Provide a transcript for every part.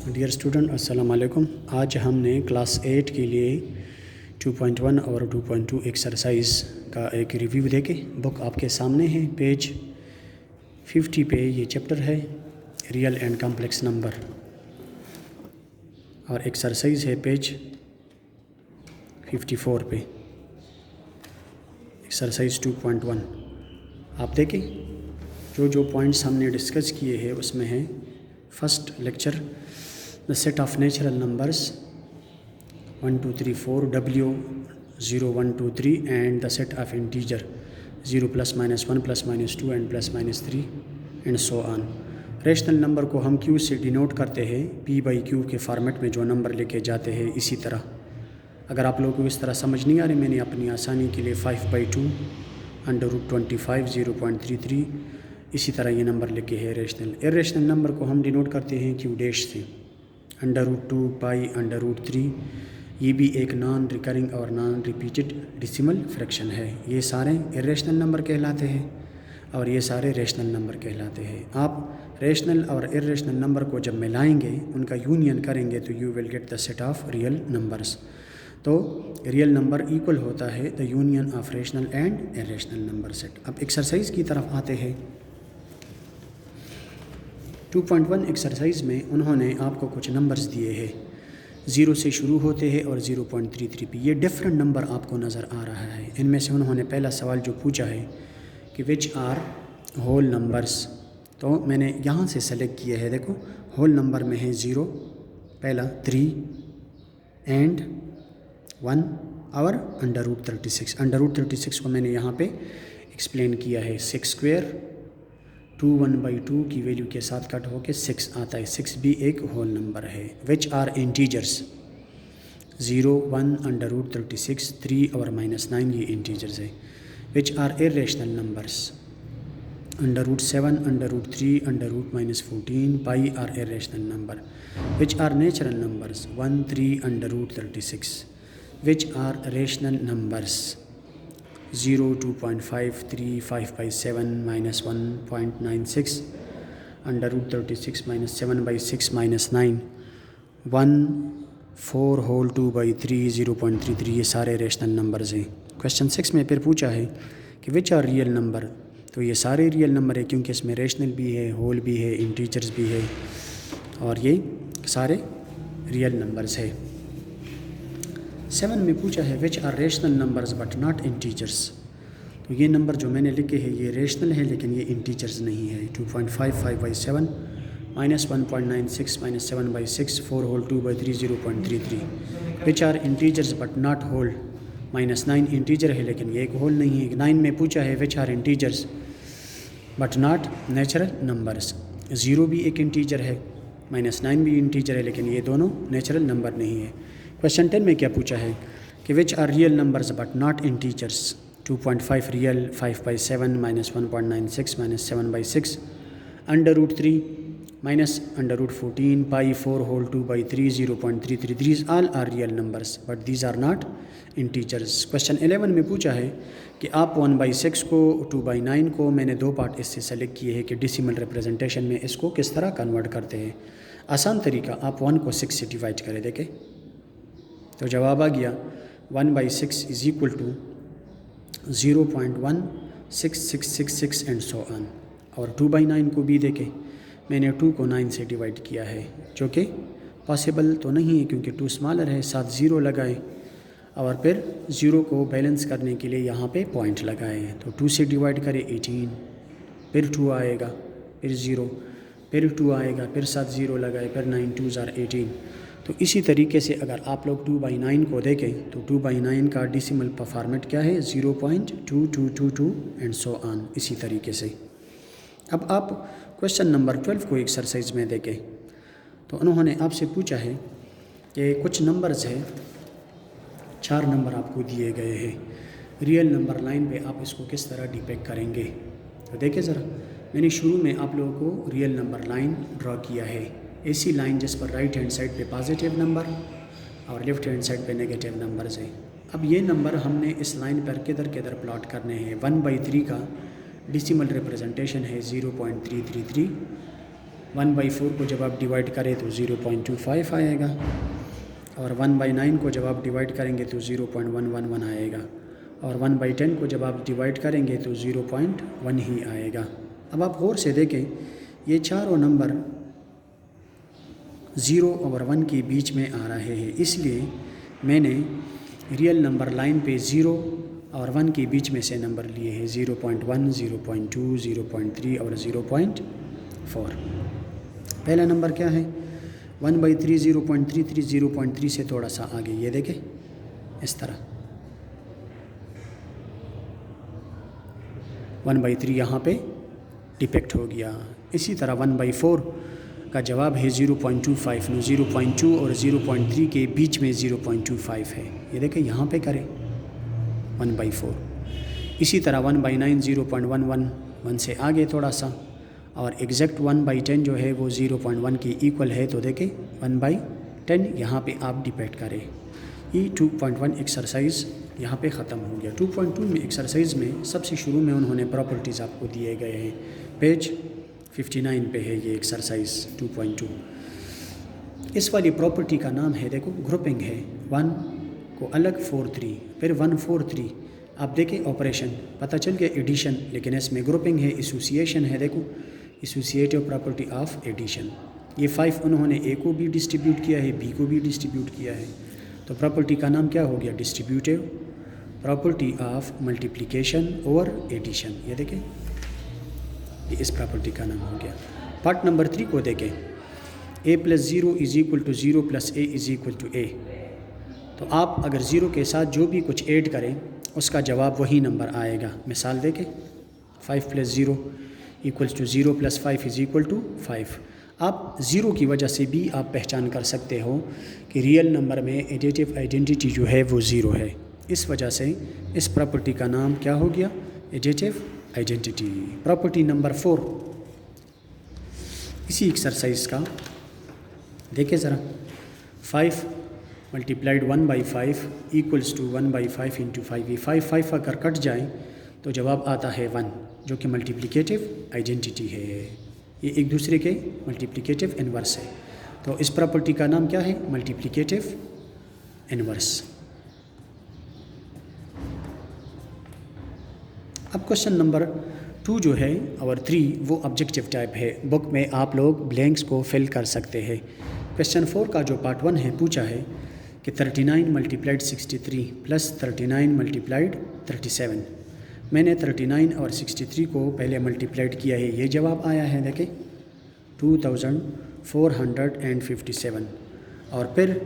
Dear student अस्सलाम वालेकुम। आज हमने क्लास 8 के लिए 2.1 और 2.2 एक्सरसाइज का एक रिव्यू देके बुक आपके सामने है। पेज 50 पे ये चैप्टर है रियल एंड कॉम्प्लेक्स नंबर और एक्सरसाइज है पेज 54 पे एक्सरसाइज 2.1। आप देखें जो पॉइंट्स हमने डिस्कस किए हैं उसमें है first lecture the set of natural numbers 1 2 3 4 W 0 1 2 3 and the set of integer 0 +- 1 +- 2 and +- 3 and so on. Rational number को हम Q से डिनोट करते हैं P/Q के फॉर्मेट में जो नंबर लेके जाते हैं। इसी तरह अगर आप लोगों को इस तरह समझ नहीं आ रही, मैंने अपनी आसानी के लिए 5/2 √25 0.33 इसी तरह ये नंबर लिखे हैं रेशनल। इरेशनल नंबर को हम डिनोट करते हैं Q' से √2 पाई √3। ये भी एक नॉन रिकरिंग और नॉन रिपीटेड डेसिमल फ्रैक्शन है। ये सारे इरेशनल नंबर कहलाते हैं और ये सारे रेशनल नंबर कहलाते हैं। आप रेशनल और इरेशनल नंबर को जब मिलाएंगे, उनका यूनियन करेंगे तो you will get the set of real numbers. तो रियल नंबर इक्वल होता है the union of rational and irrational number set. अब एक्सरसाइज की तरफ आते हैं। 2.1 एक्सरसाइज में उन्होंने आपको कुछ नंबर्स दिए हैं, 0 से शुरू होते हैं और 0.33 पे ये डिफरेंट नंबर आपको नज़र आ रहा है। इनमें से उन्होंने पहला सवाल जो पूछा है कि विच आर होल नंबर्स, तो मैंने यहाँ से सेलेक्ट किया है। देखो होल नंबर में है 0 पहला, 3 एंड 1 और √36। √36 को मैंने यहाँ पे एक्सप्लेन किया है। 6² 2 1/2 की वैल्यू के साथ कट होके 6 आता है। 6 भी एक होल नंबर है। विच आर इंटीजर्स 0 1 √36 3 और -9 ये इंटीजर्स है। Which are irrational numbers √7 √3 √-14 pi are irrational number. Which are natural numbers 1 3 √36। Which are rational numbers 0 2.5 3 5/7 -1.96 √36 -7/6 -9 1 4 whole 2/3 0.33 ये सारे रेशनल नंबर्स हैं। क्वेश्चन 6 में फिर पूछा है कि विच आर रियल नंबर, तो ये सारे रियल नंबर है क्योंकि इसमें रेशनल भी है, होल भी है, इंटीजर्स भी है और ये सारे रियल नंबर्स है। 7 में पूछा है which are rational numbers but not integers, तो ये नंबर जो मैंने लिखे हैं ये रेशनल है लेकिन ये इंटीजर्स नहीं है। 2.5 5/7 -1.96 -7/6 4 whole 2/3 0.33। Which are integers but not whole, -9 integer है लेकिन ये एक होल नहीं है। 9 में पूछा है which are integers but not natural numbers, 0 भी एक इंटीजर है, -9 भी इंटीजर है लेकिन ये दोनों नेचुरल नंबर नहीं है। क्वेश्चन 10 में क्या पूछा है कि which are real numbers but not integers 2.5 real 5/7 -1.96 -7/6 √3 -√14 pi 4 whole 2/3 0.33। These all are real numbers but these are not integers. Question 11 में पूछा है कि आप 1/6 को 2/9 को मैंने दो पार्ट इससे सेलेक्ट किए हैं कि डेसिमल रिप्रेजेंटेशन में इसको किस तरह कन्वर्ट करते हैं। आसान तरीका, आप 1 को 6 से डिवाइड करें, देखें तो जवाब आ गया 1/6 is equal to 0.1666 and so on. और 2/9 को भी देखें, मैंने 2 को 9 से डिवाइड किया है जो कि पॉसिबल तो नहीं है क्योंकि 2 स्मॉलर है। साथ 0 लगाए और फिर 0 को बैलेंस करने के लिए यहाँ पे पॉइंट लगाए हैं। तो 2 से डिवाइड करें 18, फिर 2 आएगा, फिर 0, फिर 2 आएगा, फिर साथ 0 लगाए, फिर 9 2s are 18। तो इसी तरीके से अगर आप लोग 2/9 को देखें तो 2/9 का डेसिमल फॉर्मेट क्या है 0.2222 एंड सो ऑन इसी तरीके से। अब आप क्वेश्चन नंबर 12 को एक्सरसाइज में देखें तो उन्होंने आपसे पूछा है कि कुछ नंबर्स है, 4 नंबर आपको दिए गए हैं। रियल नंबर लाइन पे आप इसको किस तरह डिपेक्ट करेंगे, तो देखें ज़रा। मैंने शुरू में आप लोगों को रियल नंबर लाइन ड्रॉ किया है, ऐसी लाइन जिस पर राइट हैंड साइड पे पॉजिटिव नंबर और लेफ़्ट हैंड साइड पे नेगेटिव नंबर्स हैं। अब ये नंबर हमने इस लाइन पर किधर किधर प्लॉट करने हैं। 1/3 का डेसिमल रिप्रेजेंटेशन है 0.333 1/4 को जब आप डिवाइड करें तो 0.25 आएगा, और 1/9 को जब आप डिवाइड करेंगे तो 0.111 आएगा, और 1/10 को जब आप डिवाइड करेंगे तो 0.1 ही आएगा। अब आप गौर से देखें, ये चारों नंबर 0 और 1 के बीच में आ रहे हैं, इसलिए मैंने रियल नंबर लाइन पे 0 और 1 के बीच में से नंबर लिए हैं, 0.1, 0.2, 0.3 और 0.4। पहला नंबर क्या है? 1/3, 0.33, 0.3 से थोड़ा सा आगे, ये देखें इस तरह 1/3 यहाँ पे डिपेक्ट हो गया। इसी तरह 1/4 का जवाब है 0.25। 0.2 और 0.3 के बीच में 0.25 है, ये देखें यहाँ पे करें 1/4। इसी तरह 1/9 0.11, 1 से आगे थोड़ा सा, और एग्जैक्ट 1/10 जो है वो 0.1 के इक्वल है, तो देखें 1/10 यहाँ पे आप डिपेक्ट करें। ये 2.1 एक्सरसाइज यहाँ पे ख़त्म हो गया। 2.2 में एक्सरसाइज में सबसे शुरू में उन्होंने प्रॉपर्टीज़ आपको दिए गए हैं, पेज 59 पे है ये एक्सरसाइज 2.2। इस वाली प्रॉपर्टी का नाम है, देखो ग्रुपिंग है, 1 को अलग 4 3, फिर 1 4 3। आप देखें ऑपरेशन पता चल गया एडिशन, लेकिन इसमें ग्रुपिंग है, एसोसिएशन है, देखो एसोसिएटिव प्रॉपर्टी ऑफ एडिशन। ये 5 उन्होंने ए को भी डिस्ट्रीब्यूट किया है, बी को भी डिस्ट्रीब्यूट किया है, तो प्रॉपर्टी का नाम क्या हो गया? डिस्ट्रीब्यूटिव प्रॉपर्टी ऑफ मल्टीप्लिकेशन और एडिशन। ये देखें, ये इस प्रॉपर्टी का नाम हो गया। पार्ट नंबर 3 को देखें, a + 0 = 0 + a = a। तो आप अगर 0 के साथ जो भी कुछ ऐड करें उसका जवाब वही नंबर आएगा। मिसाल देखें, 5 + 0 = 0 + 5 = 5। आप 0 की वजह से भी आप पहचान कर सकते हो कि रियल नंबर में एडिटिव आइडेंटिटी जो है वो 0 है। इस वजह से इस प्रॉपर्टी का नाम क्या हो गया? Additive identity. प्रॉपर्टी नंबर 4 इसी एक्सरसाइज का देखें ज़रा, 5 × 1/5 = 1/5 × 5। ये 5 अगर कट जाए तो जवाब आता है 1, जो कि मल्टीप्लिकेटिव आइडेंटिटी है। ये एक दूसरे के मल्टीप्लिकेटिव इन्वर्स है, तो इस प्रॉपर्टी का नाम क्या है? Multiplicative inverse. अब क्वेश्चन नंबर 2 जो है और 3 वो ऑब्जेक्टिव टाइप है। बुक में आप लोग ब्लैंक्स को फिल कर सकते हैं। क्वेश्चन 4 का जो पार्ट 1 है पूछा है कि 39 × 63 + 39 × 37। मैंने 39 और 63 को पहले मल्टीप्लाइड किया है, ये जवाब आया है, देखें 2457। और फिर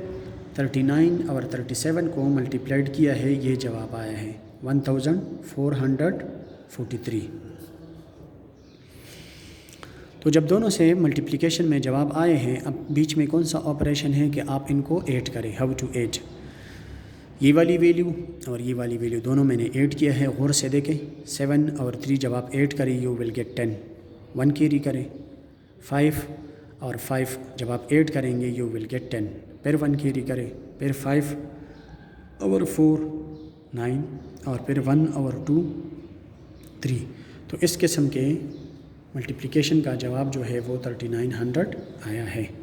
39 और 37 को मल्टीप्लाइड किया है, ये जवाब आया है 1443। तो जब दोनों से मल्टीप्लिकेशन में जवाब आए हैं, अब बीच में कौन सा ऑपरेशन है कि आप इनको ऐड करें। How to add? ये वाली वैल्यू और ये वाली वैल्यू दोनों मैंने ऐड किया है, गौर से देखें। 7 और 3 जब आप ऐड करें यू विल गेट 10, 1 कैरी करें। 5 और 5 जब आप ऐड करेंगे यू विल गेट 10, फिर 1 कैरी करें, फिर 5 और 4 9, और फिर 1 और 2 3। तो इस किस्म के मल्टीप्लिकेशन का जवाब जो है वो 3900 आया है।